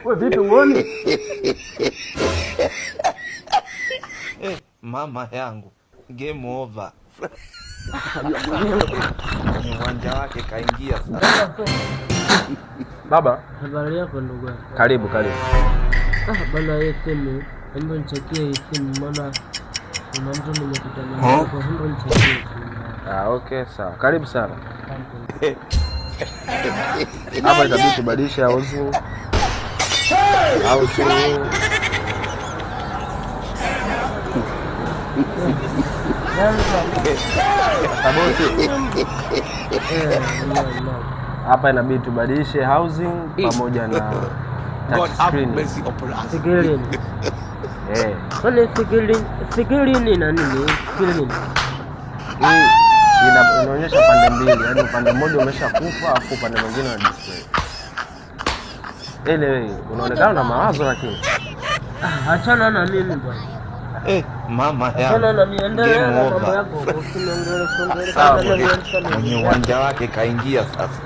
Wewe vipi uone? Mama yangu, game over. Kwenye uwanja wake kaingia sasa. Baba, habari yako ndugu yangu? karibu karibu. Bana, hii simu hebu nichekie hii simu, maana kuna mtu nimekutana naye kwa hiyo nichekie. Okay, sawa. Karibu sana. Hapa itabidi tubadilishe au sio? Hapa inabidi tubadilishe housing pamoja na touch screen. Screen. Kwani screen na nini? Screen. Hii inaonyesha pande mbili, yaani upande mmoja umeshakufa afu upande mwingine una display. Ile unaonekana na mawazo lakini. Achana na mimi bwana. Mama yangu. Achana na mimi, endelea na mambo yako. Usiniongelee. Sawa, kwenye uwanja wake kaingia sasa.